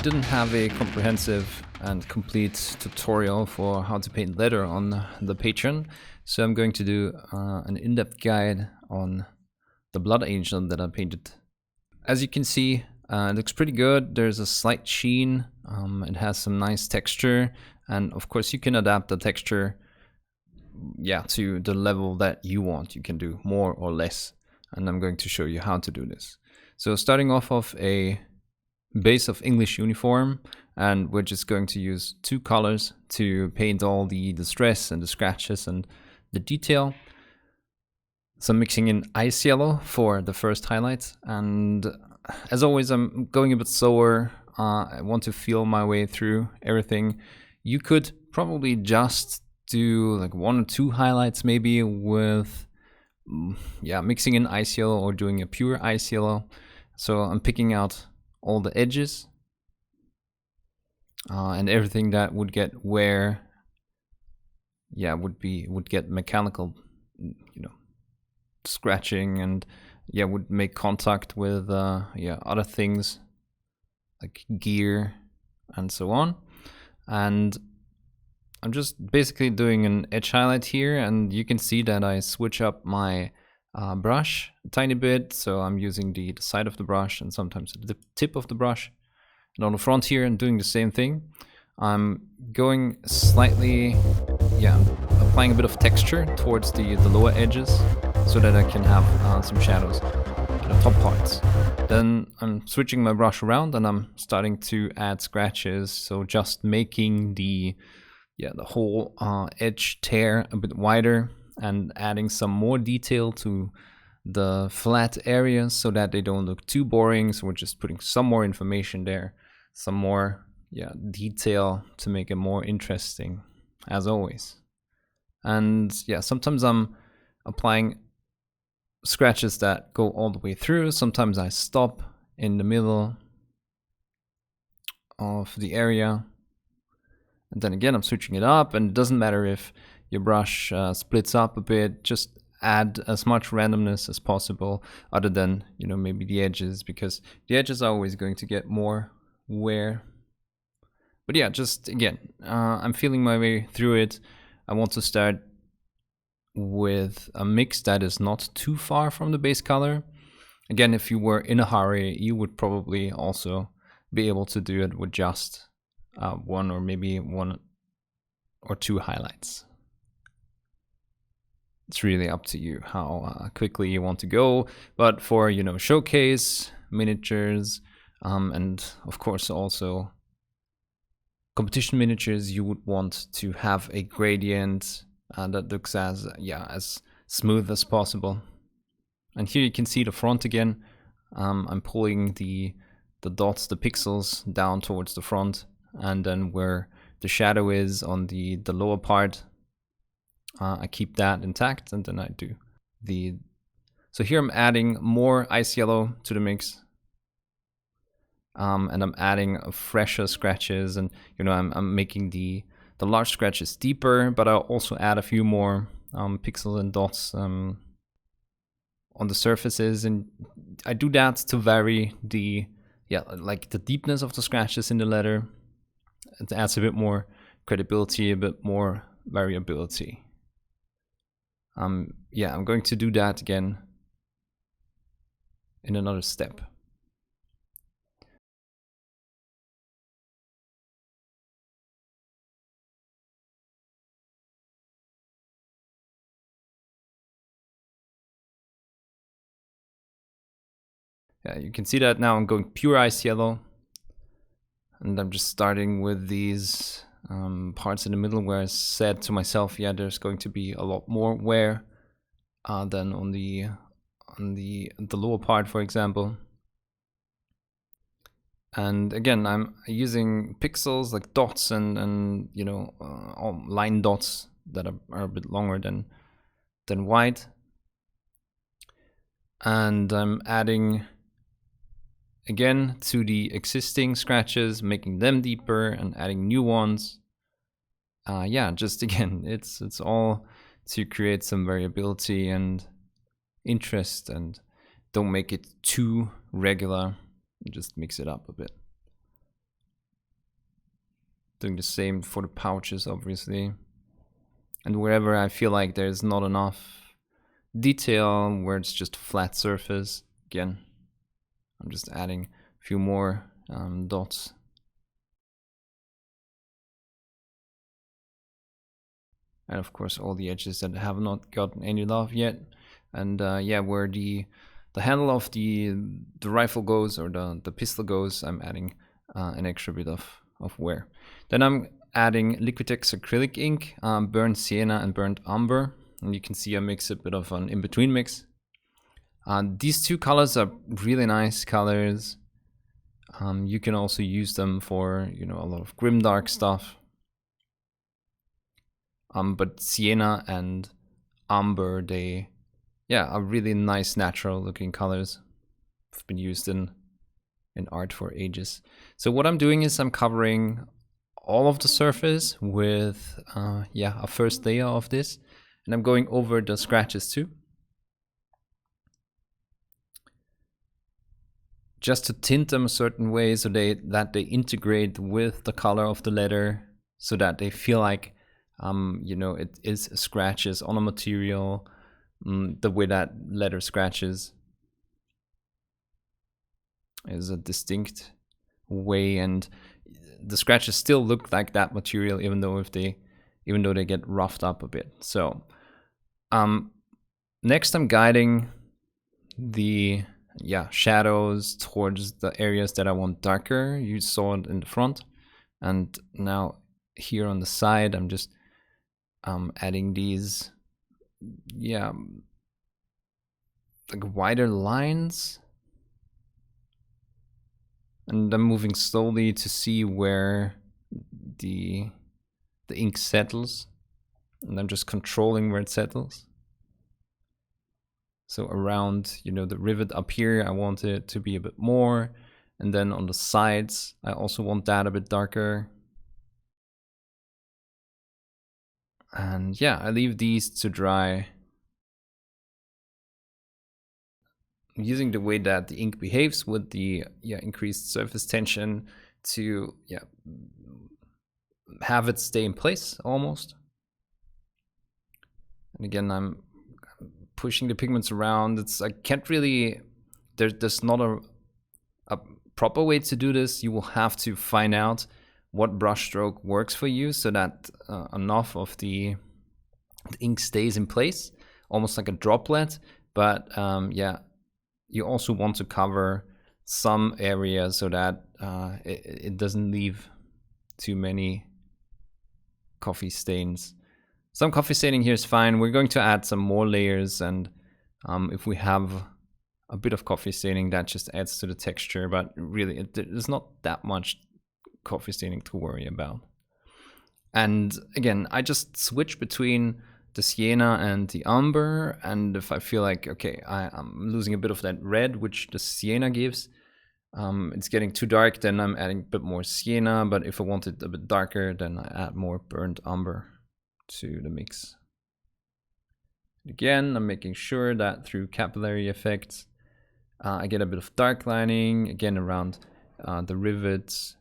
didn't have a comprehensive and complete tutorial for how to paint leather on the Patreon, so I'm going to do an in-depth guide on the Blood Angel that I painted. As you can see, it looks pretty good. There's a slight sheen, it has some nice texture, and of course you can adapt the texture to the level that you want. You can do more or less, and I'm going to show you how to do this. So starting off of a base of English uniform, and we're just going to use two colors to paint all the stress and the scratches and the detail. So I'm mixing in ice yellow for the first highlights, and as always I'm going a bit slower. I want to feel my way through everything. You could probably just do like one or two highlights maybe with mixing in ice yellow or doing a pure ice yellow. So I'm picking out all the edges and everything that would get wear, would get mechanical, scratching, and would make contact with other things like gear and so on. And I'm just basically doing an edge highlight here, and you can see that I switch up my brush a tiny bit. So I'm using the side of the brush and sometimes the tip of the brush, and on the front here and doing the same thing. I'm going slightly, applying a bit of texture towards the lower edges so that I can have some shadows in the top parts. Then I'm switching my brush around and I'm starting to add scratches, so just making the whole edge tear a bit wider and adding some more detail to the flat areas so that they don't look too boring. So we're just putting some more information there, some more detail to make it more interesting, as always. And sometimes I'm applying scratches that go all the way through. Sometimes I stop in the middle of the area, and then again I'm switching it up. And it doesn't matter if your brush splits up a bit, just add as much randomness as possible, other than maybe the edges, because the edges are always going to get more wear. But just again, I'm feeling my way through it. I want to start with a mix that is not too far from the base color. Again, if you were in a hurry, you would probably also be able to do it with just one or maybe one or two highlights. It's really up to you how quickly you want to go. But for showcase, miniatures, and of course also competition miniatures, you would want to have a gradient that looks as smooth as possible. And here you can see the front again. I'm pulling the dots, the pixels down towards the front, and then where the shadow is on the lower part, I keep that intact, and then I do so here I'm adding more ice yellow to the mix, and I'm adding fresher scratches, and I'm making the large scratches deeper, but I'll also add a few more pixels and dots on the surfaces, and I do that to vary the deepness of the scratches in the leather. It adds a bit more credibility, a bit more variability. I'm going to do that again in another step. You can see that now I'm going pure ice yellow, and I'm just starting with these parts in the middle where I said to myself, there's going to be a lot more wear than on the lower part, for example. And again, I'm using pixels like dots and line dots that are a bit longer than white. And I'm adding again to the existing scratches, making them deeper and adding new ones. Just again, it's all to create some variability and interest, and don't make it too regular. Just mix it up a bit. Doing the same for the pouches, obviously. And wherever I feel like there's not enough detail, where it's just a flat surface, again, I'm just adding a few more dots. And of course all the edges that have not gotten any love yet. And yeah, where the handle of the rifle goes, or the pistol goes, I'm adding an extra bit of wear. Then I'm adding Liquitex acrylic ink, burnt sienna and burnt umber, and you can see I mix a bit of an in-between mix. These two colors are really nice colors. You can also use them for, you know, a lot of grimdark stuff. But sienna and umber, they are really nice natural looking colors. Have been used in art for ages. So what I'm doing is I'm covering all of the surface with a first layer of this, and I'm going over the scratches too, just to tint them a certain way so that they integrate with the color of the leather, so that they feel like you know, it is scratches on a material, the way that leather scratches is a distinct way, and the scratches still look like that material, even though they get roughed up a bit. So next I'm guiding the shadows towards the areas that I want darker. You saw it in the front, and now here on the side I'm just adding these like wider lines, and I'm moving slowly to see where the ink settles, and I'm just controlling where it settles. So around, you know, the rivet up here, I want it to be a bit more, and then on the sides I also want that a bit darker. And yeah, I leave these to dry. I'm using the way that the ink behaves with the increased surface tension to have it stay in place almost. And again, I'm pushing the pigments around. I can't really, there's not a proper way to do this. You will have to find out what brush stroke works for you, so that enough of the ink stays in place, almost like a droplet. But you also want to cover some areas so that it doesn't leave too many coffee stains. Some coffee staining here is fine. We're going to add some more layers, and if we have a bit of coffee staining, that just adds to the texture, but really there's not that much coffee staining to worry about. And again, I just switch between the sienna and the umber, and if I feel like, okay, I'm losing a bit of that red which the sienna gives, it's getting too dark, then I'm adding a bit more sienna, but if I want it a bit darker, then I add more burnt umber to the mix. Again, I'm making sure that through capillary effects I get a bit of dark lining, again around the rivets.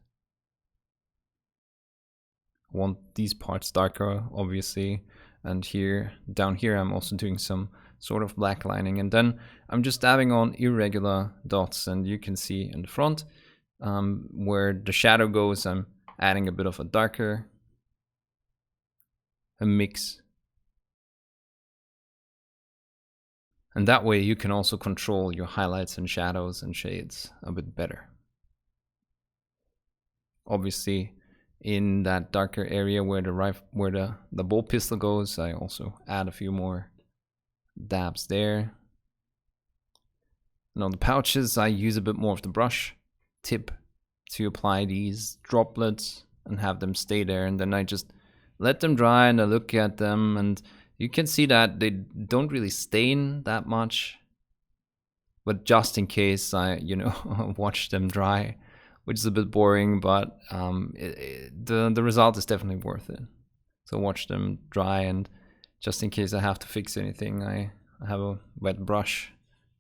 I want these parts darker, obviously, and here, down here, I'm also doing some sort of black lining, and then I'm just adding on irregular dots, and you can see in the front where the shadow goes, I'm adding a bit of a mix. And that way you can also control your highlights and shadows and shades a bit better. Obviously, in that darker area where the bowl pistol goes, I also add a few more dabs there. And on the pouches, I use a bit more of the brush tip to apply these droplets and have them stay there, and then I just let them dry and I look at them, and you can see that they don't really stain that much, but just in case I watch them dry, which is a bit boring, but the result is definitely worth it. So watch them dry, and just in case I have to fix anything, I have a wet brush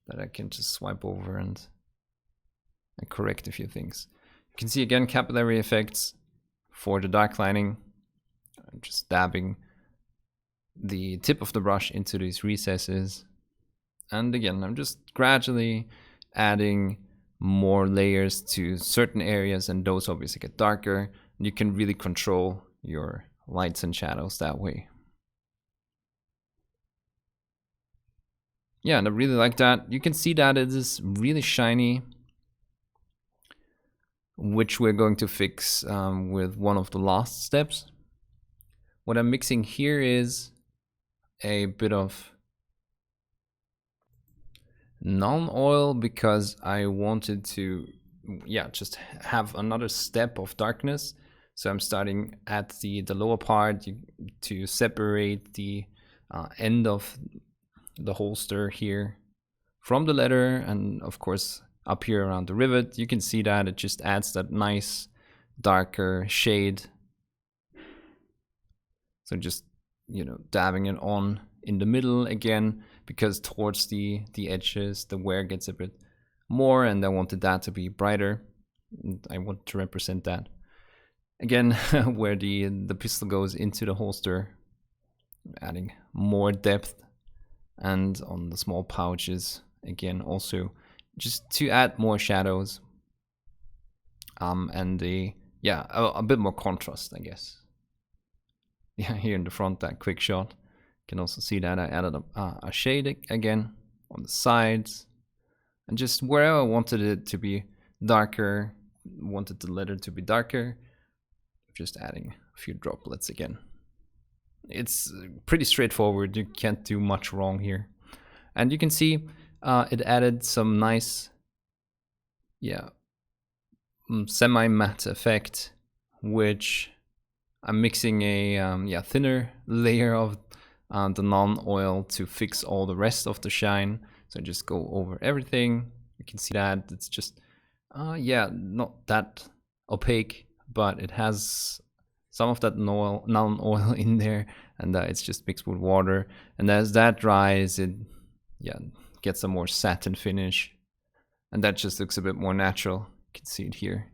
that I can just swipe over and correct a few things. You can see again capillary effects for the dark lining. I'm just dabbing the tip of the brush into these recesses. And again, I'm just gradually adding more layers to certain areas, and those obviously get darker. You can really control your lights and shadows that way. Yeah, and I really like that. You can see that it is really shiny, which we're going to fix with one of the last steps. What I'm mixing here is a bit of non-oil because I wanted to, just have another step of darkness. So I'm starting at the lower part to separate the end of the holster here from the leather, and of course up here around the rivet. You can see that it just adds that nice darker shade. So just, dabbing it on in the middle again, because towards the edges the wear gets a bit more, and I wanted that to be brighter. I want to represent that again where the pistol goes into the holster, adding more depth, and on the small pouches again also just to add more shadows and a bit more contrast, I guess. Yeah, here in the front, that quick shot, you can also see that I added a shade again on the sides, and just wherever I wanted it to be darker, wanted the leather to be darker, just adding a few droplets again. It's pretty straightforward, you can't do much wrong here. And you can see it added some nice semi-matte effect, which I'm mixing a thinner layer of the non-oil to fix all the rest of the shine. So I just go over everything. You can see that it's just not that opaque, but it has some of that non-oil in there, and it's just mixed with water. And as that dries, it gets a more satin finish, and that just looks a bit more natural. You can see it here.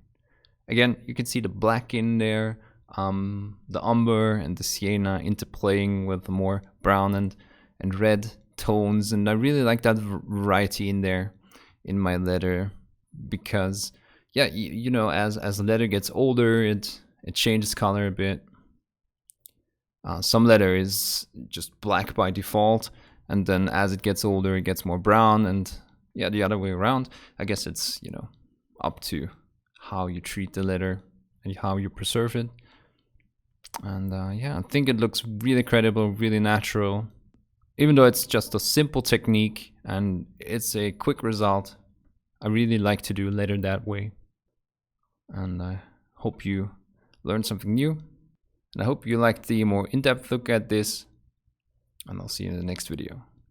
Again, you can see the black in there, the umber and the sienna interplaying with the more brown and red tones, and I really like that variety in there in my leather, because as the leather gets older, it changes color a bit. Some leather is just black by default, and then as it gets older, it gets more brown, and the other way around. I guess it's up to how you treat the leather and how you preserve it. And I think it looks really credible, really natural. Even though it's just a simple technique and it's a quick result, I really like to do leather that way. And I hope you learned something new. And I hope you liked the more in-depth look at this. And I'll see you in the next video.